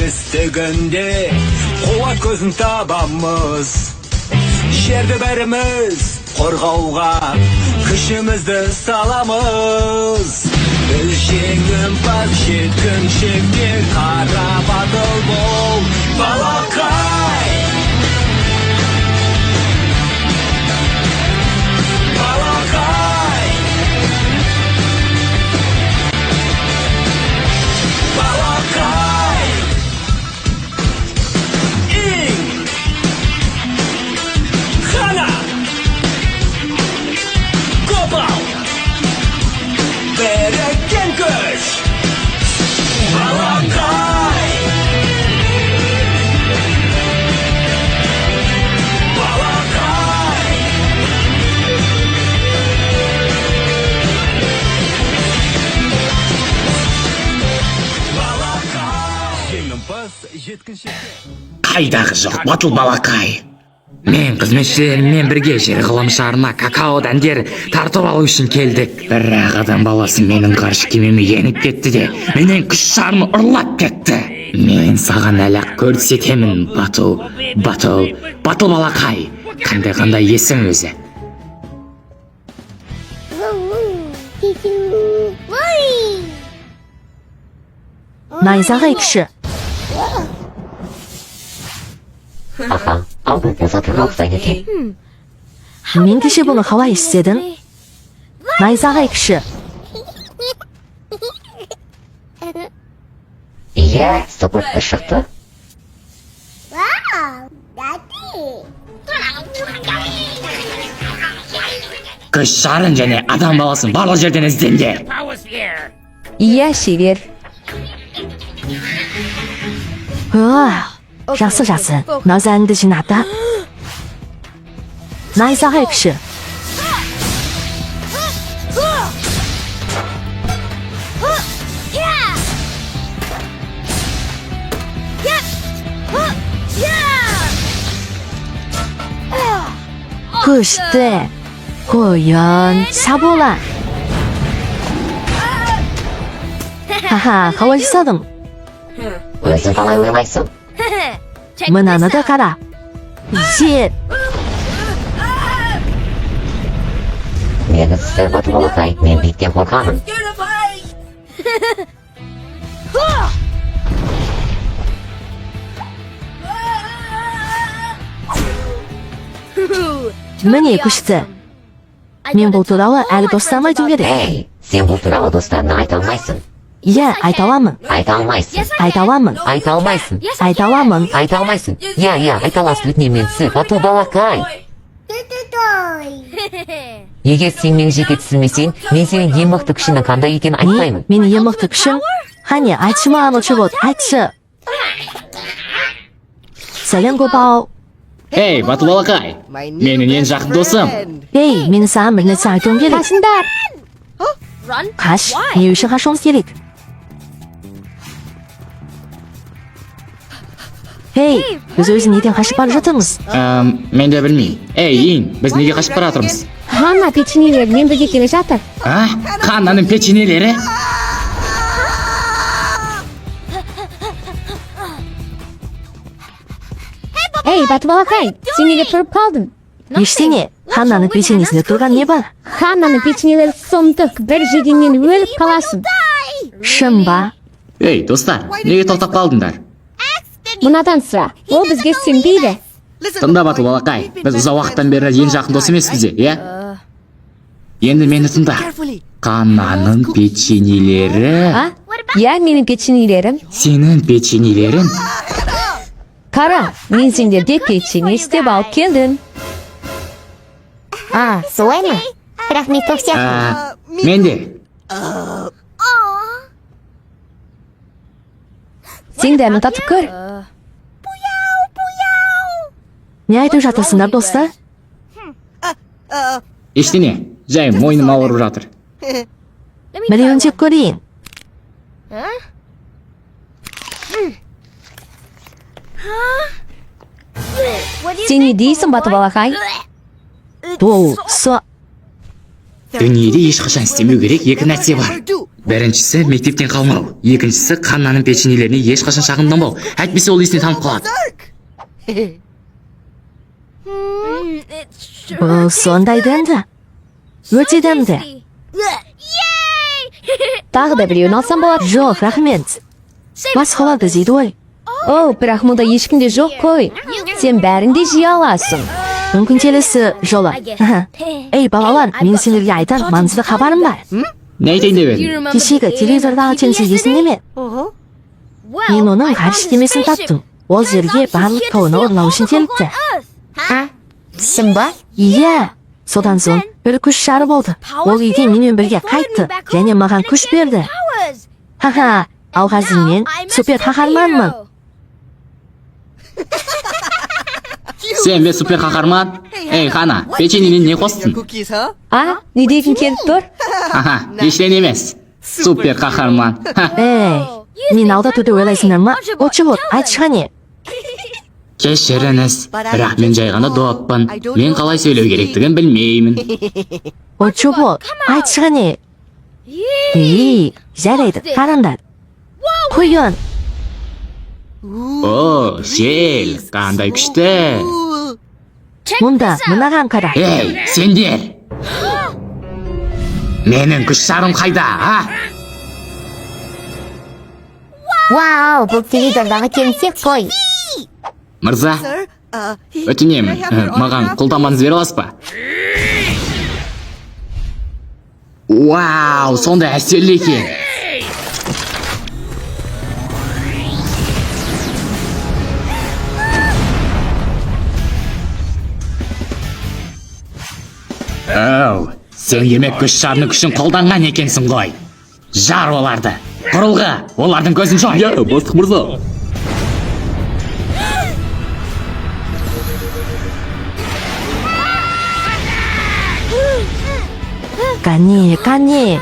естігінде қуат көзін табамыз. Жерді бәріміз қорғауға күшімізді саламыз. Біз жеңімпаз жеткіншекте қара батыл бол, балақай. Балақай. Балақай. Иң. Хана. Копал. Берекен көш. Балақай. Балақай. Балақай. Жеңімпаз жеткіншекте. Қайдағы жоқ батыл балақай. Мен қызметшілеріммен бірге жер ғылым шарына какао дәндер тартып алу үшін келдік. Бірақ адам баласы менің ғарыш кемеме еніп кетті де менен күш шарын ұрлап кетті. Мен саған әлі көрсетемін, батыл балақай. Қандай есің өзі? Найзағай кіші. Аха, алдын тазатуға ұқсайды екен. Мен кеше бұны қалай істедің? Найзағай кіші. Иә, сопыртты шықты. Күш шарын және адам баласын барлық жерден іздеңдер. Иә, шебер. Жақсы. Назарыңды жинады. Найзағай кіші. күшті. Қойын, сабола. Ха-ха, қалай жасадың? Өзің қалай ойлайсың? Мынаны да қара. Жет. Мені сіздер батып олықтай, мен биттен қорқамын. Міне күшті. Мен бұл туралы әлі достарыма айту керек. Ей, сен бұл туралы достарына айта алмайсың. Иә, айта аламын. Айта алмайсың. Айта аламын. Айта алмайсың. Айта аламын. Айта алмайсың. Иә, айта аласың өтінемін батыл балақай. Егер сен мені жеке түсінмесең, мен сенің ең мықты күшінің қандай екенін айтпаймын. Менің ең мықты күшім? Қане, айтшы маған очевод, айтшы. Сәлем Гопал. Ей, батыл балақай, менің ең жақын досым. Ей, мен саған бір нәрсе айтуым керек. Қашыңдар. Қаш, не үшін қашуымыз керек? Ей, біз өзі неден қашып бара жатырмыз? Мен де білмеймін. Ей, ең, біз неге қашып бара жатырмыз? Ханна печеньелерімен бірге келе жатыр. Ханнаның печеньелері? Ей, батыл балақай, сен неге тұрып қалдың? Ештеңе, Ханнаның печеньесінде тұрған не бар? Ханнаның печеньелері сұмдық, бір жегеннен өліп қаласың. Шын ба? Ей, достар, неге тоқтап қалдыңдар? Мынадан сұра, ол бізге сенбейді. Тыңда батыл балақай, біз ұзақ уақыттан бері ең жақын дос емеспіз де, иә? Енді мені тыңда. Ханнаның печеньелері... Иә, менің печеньелерім. Сенің печеньелерің? Қара, мен сендерге печенье істеп алып келдім. Солай ма? Рахмет тоқ сияқты. Мен де. Сен дәмін татып көр. Не айтып жатырсыңдар, достар? Ештеңе, жай мойным ауырып жатыр. Біреуін жеп көрейін. Сен не дейсің, батыл балақай? Бұл, со... дүниеде ешқашан істемеу керек екі нәрсе бар. Біріншісі мектептен қалмау, екіншісі Ханнаның печеньелеріне ешқашан шағымданбау. Әйтпесе ол есіне танып қалады. Бұл сондай дәмді. Өте дәмді. Тағы да біреуін алсам болады. Жоқ, рахмет. Басқаларды жейді ғой. Оу, бірақ мұнда ешкімде жоқ қой. Сен бәрін де жей аласың. Мүмкін келесі жолы. Ей, балалар, мен сендерге айтар маңызды хабарым бар. Не айтайын деп едің? Кешегі телевизордағы челси есіңде ме? Мен оның ғарыш кемесін таптым. Ол жерге барлық тауыны ұрлау үшін келіпті. Түсім ба? Иә. Содан соң бір күш шары болды. Ол үйге менімен бірге қайтты және маған күш берді. Ха-ха, ал қазір мен супер қаһарманмын. Сен бе супер қаһарман? Ей, Хана, печеньені не қостың? Не дегің келіп тұр? Аха, ештеңе емес. Супер қаһарман. Ей, мен алда түрде ойлайсыңдар ма? Очевод, айтшы не? Кешіріңіз, бірақ мен жай ғана доппын. Мен қалай сөйлеу керектігін білмеймін. Очевод, айтшы не? Ей, жарайды, қараңдар. Құйын. О, жел, қандай күшті. Мұнда, мынаған қара. Ей, сендер! Менің күш шарым қайда, а? Вау, бұл телевизордағы келіншек қой. Мырза, өтінемін, маған қолтамаңыз бере аласыз ба? Вау, сондай әсерлі екен. Оу, сен емек күш шарының күшін қолданған екенсің ғой. Жар оларды. Құрылғы, олардың көзін жой. Я, бастық мырза. Қане.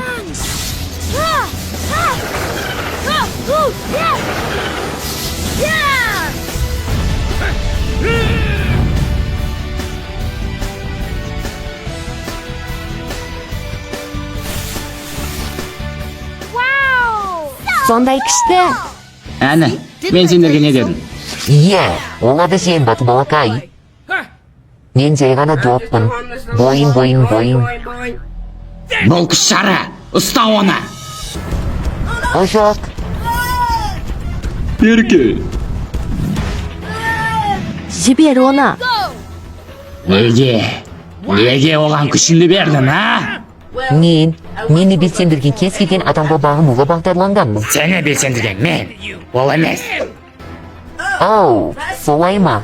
Сондай күшті. Әні, мен сендерге не дедім? Иә, олады сен батыр балақай. Мен жай ғана доппын. Бойын. Бұл күш шары, ұста оны. О жоқ. Ерке. Жібер оны. Неге оған күшіңді бердің, а? Мені белсендірген кез келген адамға бағынуға бағдарланғанмын. Сені белсендірген мен, ол емес. Оу, солай ма?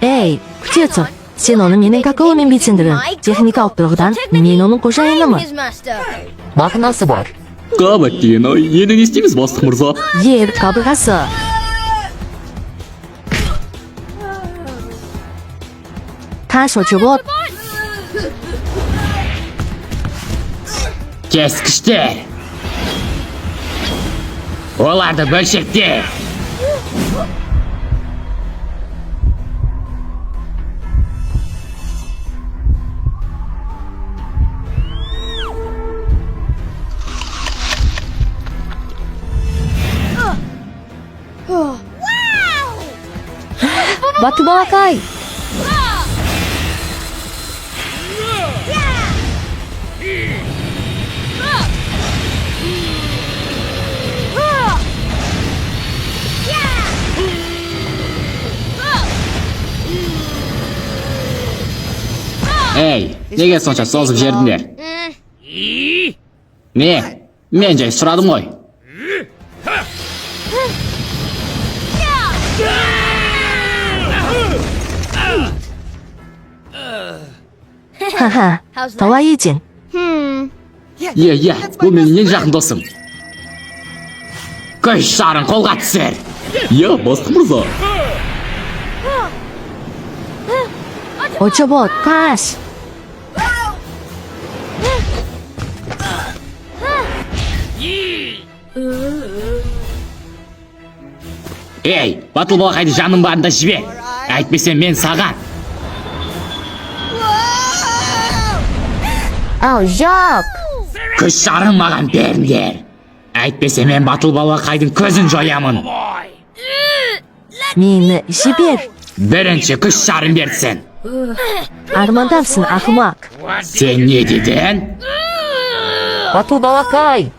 Ей, күте тұр. Сен оны менің какауымен белсендірін. Техникалық тұрғыдан мен оның қожайынымын. Мағынасы бар. Қабат деген ой, енді не істейміз бастық мырза? Ер қабырғасы. Қаш очевод. Кескіштер. Оларды бөлшекте. Батыр балақай. Ей, неге сонша созып жердіңдер? Не? Мен жай сұрадым ғой. Ха-ха, қалай едің? Иә, бұл менің ең жақын досым. Күш шарын қолға түсер. Я, бастық мырза. Очевод, қаш. Ей, батыл балақайды жаным барында жібер. Әйтпесе мен саған. Ау, жоқ. Күш шарын маған беріңдер. Әйтпесе мен батыл балақайдың көзін жоямын. Meni жібер. Бірінші күш шарын берсін. Армандамсың, ақымақ. Сен не дедің? Батыл балақай.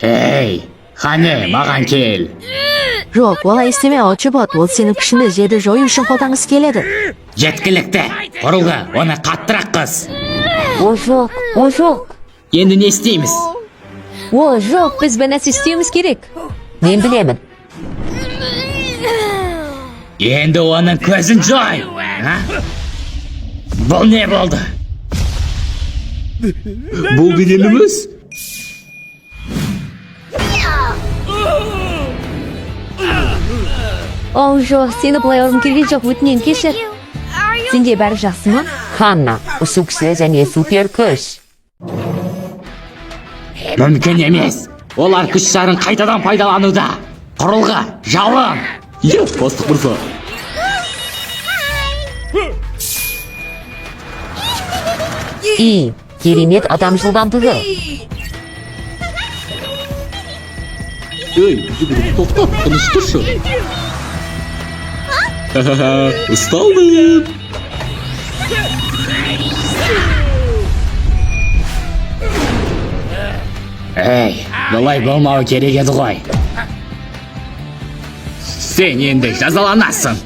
Ей, қане, маған кел. Жоқ, олай істеме, Очобот. Ол сенің күшіңді жерді жою үшін қолданғысы келеді. Жеткілікті. Құрылғы, оны қаттырақ қыз. О жоқ. Енді не істейміз? О, жоқ, biz bir нәрсе істеуіміз керек. Мен білемін. Енді оның көзін жой. Бұл не болды? Бұл дегеніміз? О, жоқ, сені бұлай ұрғым келген жоқ, өтінен кешір. Сенде бәрі жақсы ма? Ханна, ұшы күші және супер күш. Мүмкін емес. Олар күш шарын қайтадан пайдалануда. Құрылғы, жалын. Иә, бастық мырза. И, керемет адам жылдамдығы. Ей, тоқтап, тыныш тұршы. Ұсталдым. Ей, бұлай болмауы керек еді ғой. Сен енді жазаланасың.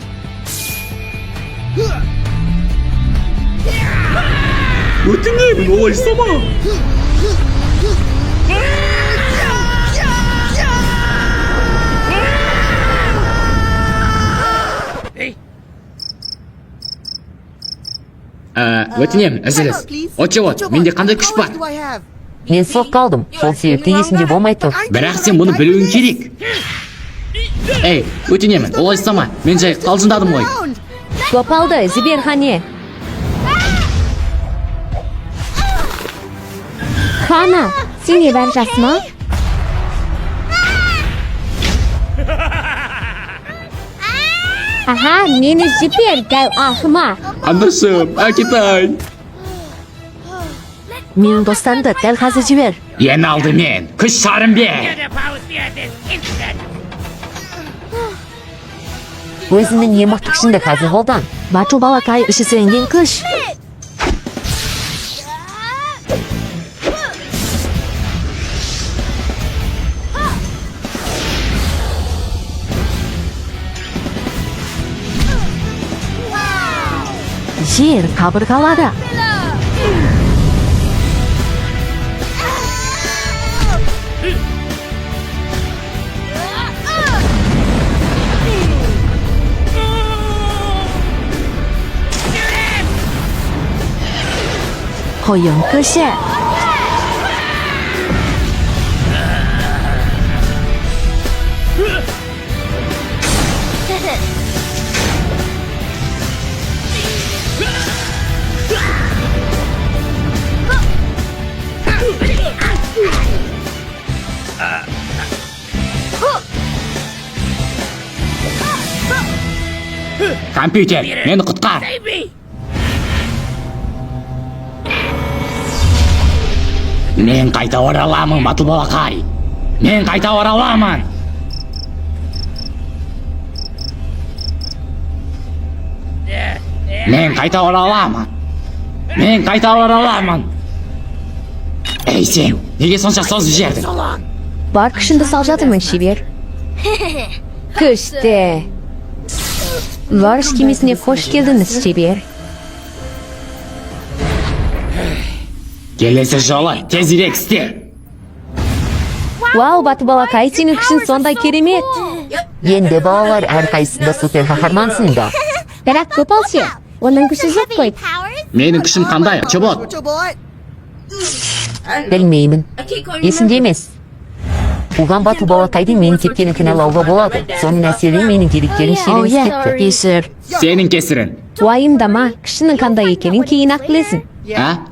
Өтінемін, олай сама. Өтінемін, үзіліс. Очевот, менде қандай күш бар? Мен соқ қалдым, сол себепті есімде болмай тұр. Бірақ сен бұны білуің керек. Ей, өтінемін, олай сама. Мен жай қалжыңдадым ғой. Топалды, жібер қане. Хана, сенде бәрі жақсы ма? Аха, мені жібер, дәу ақыма. Анашым, әкетай. Менің достарымды дәл қазір жібер. Ең алдымен, күш шарын бер. Өзінің ең мықты күшіңді қазір қолдан. Батыл балақай іші сөнген күш. Жер қабырғалады. Қойын күші. Компьютер, мені құтқар. Мен қайта ораламын, батыл балақай. Мен қайта ораламын. Мен қайта ораламын. Мен қайта ораламын. Ей сен, неге сонша созып жібердің? Бар күшіңді сал жатырмын, шебер. Күшті. Варыш кемесіне қош келдіңіз, шебер. Келесі жолы тезірек істе. Вау, батыл балақай, сенің күшің сондай керемет. Енді балалар әрқайсында супер қаһармансың да. Бірақ көп алшы, оның күші жоқ қой. Менің күшім қандай, Очобот? Білмеймін. Есімде емес. Оған батыл балақайдың мені тепкені кінәлауға болады. Соның әсері менің деректерін шиеленіс кетті. Кесір. Сенің кесірін. Уайымдама, күшінің қандай екенін кейін-ақ білесің.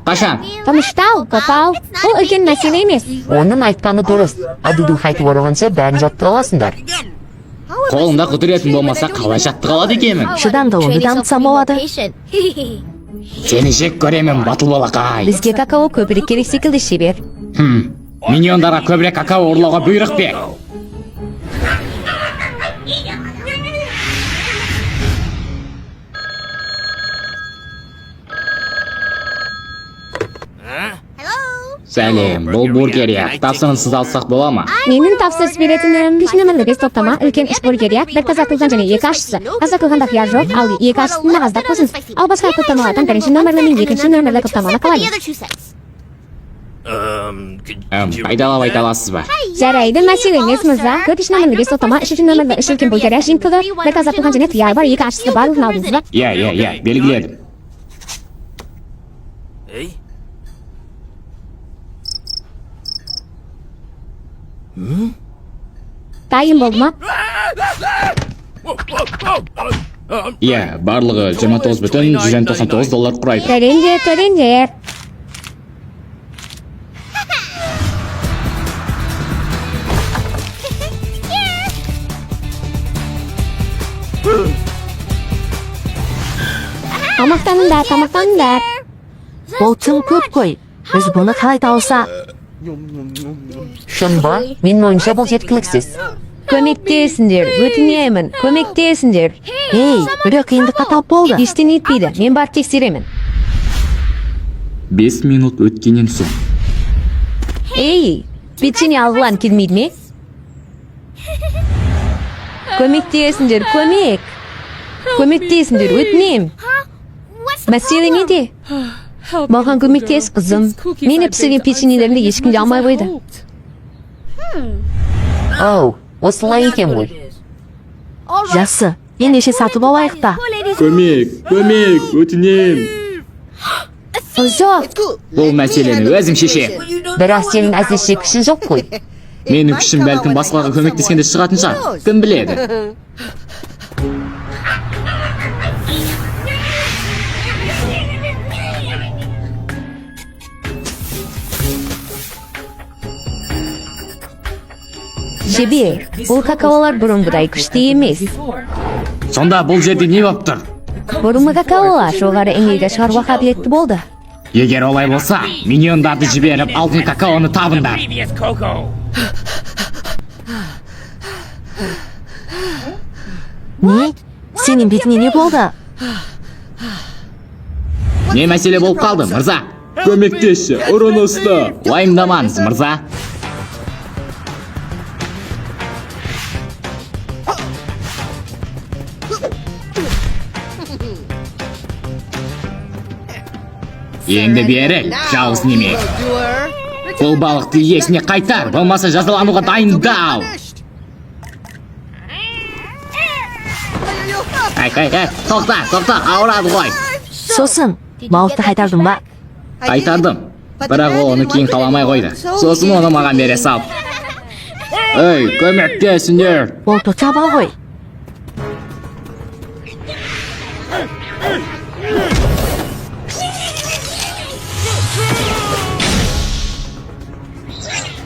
Қашан? Тыныштал, Топал, бұл үлкен мәселе емес. Оның айтқаны дұрыс. Адуду қайтып оралғанша бәрін жаттыға аласыңдар. Қолында құдіретін болмаса қалай жаттыға алады екенмін? Шыдамдылығымды дамытсам болады. Seni jek köremin batıl balakay. Bizge kakao köpürük gerek sekildi şeber. Minyondara köbrek kakao urlauga buyruk bek. Сәлем, бұл бургерия. Тапсырынсыз алсақ бола ма? Менің тапсырыс беретіндерім бешінемелі бес топтама, үлкен үш бургерия, бір тазартылған және екі ашысы. Таза қылғанда қияр жоқ, ал екі ашысында аздап қосыңыз. Ал басқа топтамалардан бірінші нөмірлі мен екінші нөмірлі топтаманы қалайды. Қайдалап айта аласыз ба? Жарайды, мәселе емес мырза. Төртінші нөмірлі бес топтама, үшінші нөмірлі үш үлкен бургерия жиынтығы, бір тазартылған және қияр бар, екі ашысы барлығын алдыңыз ба? Иә, белгіледім. Дайын болды ма? Иә, барлығы 29,199 доллар құрайды. Төлеңдер. Тамақтаныңдар. Бұл тым көп қой. Біз бұны қалай тауса? Шынба, менің ойымша бұл жеткіліксіз. Көмектесіңдер, өтінемін, көмектесіңдер. Ей, біреу қиындыққа тап болды. Ештеңе етпейді, мен барып тексеремін. 5 минут өткеннен соң. Ей, печенье алғылан келмейді ме? Көмектесіңдер, көмектесіңдер, өтінем. Мәселе неде? Маған көмектес, қызым. Мені пісірген печеньелерімді ешкімде алмай қойды. Ау, осылай екен ғой. Жақсы, ендеше сатып алайық та. Көмек, өтінем. Жоқ, Бұл мәселені өзім шеше. Бірақ сенің әзірше күшін жоқ қой. Менің күшім бәлкім басқаларға көмектескенде шығатын шығар. Кім біледі? жебе, бұл какаолар бұрынғыдай күшті емес. Сонда бұл жерде не болып тұр? Бұрынғы какаолар жоғары энергия шығаруға қабілетті болды. Егер олай болса, миньондарды жіберіп алтын какаоны табыңдар. Не? Сенің бетіне не болды? Не мәселе болып қалды, мырза? Көмектесші, ұрын ұста. Уайымдамаңыз, мырза. Енді бері, жауыз неме. Бұл балықты иесіне қайтар, болмаса жазалануға дайындал. Тоқта, ауырады ғой. Сосын, балықты қайтардың ба? Қайтардым, бірақ ол оны кейін қаламай қойды. Сосын оны маған бере сал. Ей, көмектесіңдер. Ол тоқтап ал ғой.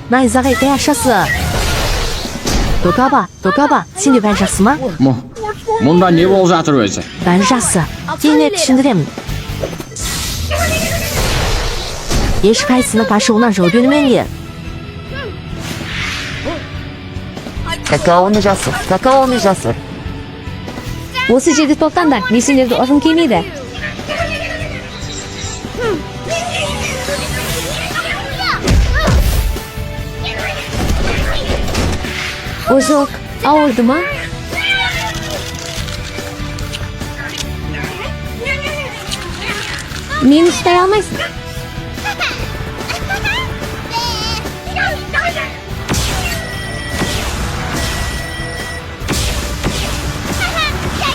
Найзағай дәшасы. Тоқаба, сен де бәл жасы ма? Мұнда не болып жатыр өзі? Бәл жасы. Дене түсіндіремін. Еш қайсыны қашығынан жол бөлмеңдер. Какаоны жасыр. Осы жерде тоқтаңдар, несендерді ұрын келмейді. О жоқ, ауырды ма? Мені ұстай алмайсың.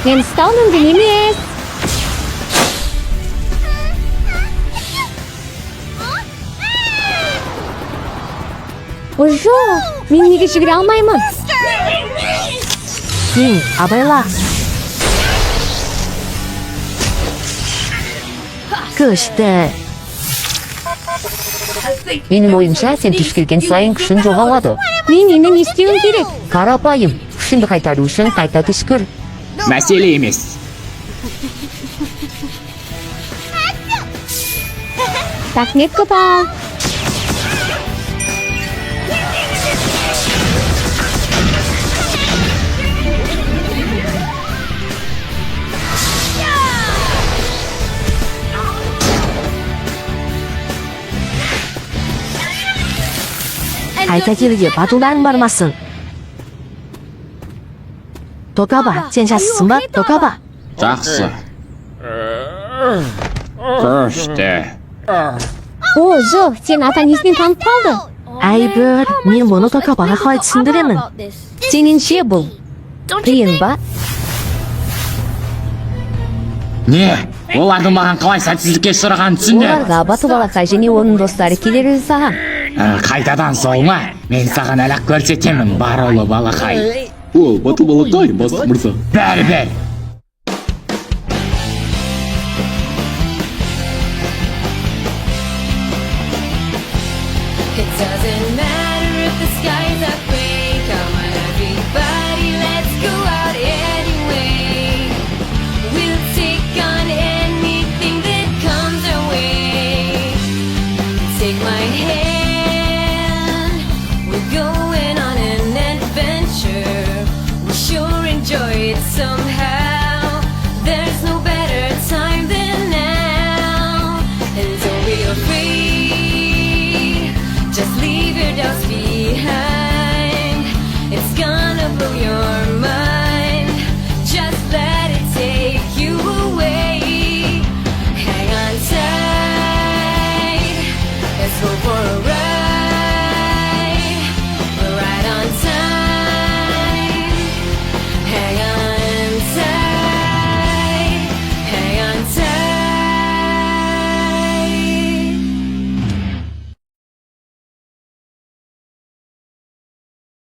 Мен ұстау мүмкін емес. О жоқ, мен неге жүгіре алмаймын? Ең, абайла. Күшті. Менің ойымша сен түшкірген сайын күшін жоғалады. Мен енді не істеуім керек? Қарапайым, күшінді қайтару үшін қайта түшкір. Мәселе емес. Так нет попал. Ayta kelge batuldan barmasın. Tokaba, senşasısın ba? Tokaba. Жақсы. Көшті. О, жоқ, сен атаң есінен танып қалды. Ayber, men buni Tokabaga қалай түсіндіремін? Сеніңше бұл қиын ба? Не? Олардың маған қалай сәтсіздікке ұшырағанын түсінді? Оларға бату балақай және оның достары келер саған. Қайтадан сол ма? Мен саған әлақ көрсетемін, бар ұлы балақай. О, батыл балақай, бастық мырза. Бәрі. It doesn't matter if the skies are gray. Come on, everybody, let's go out anyway. We'll take on anything that comes our way. Take my hand.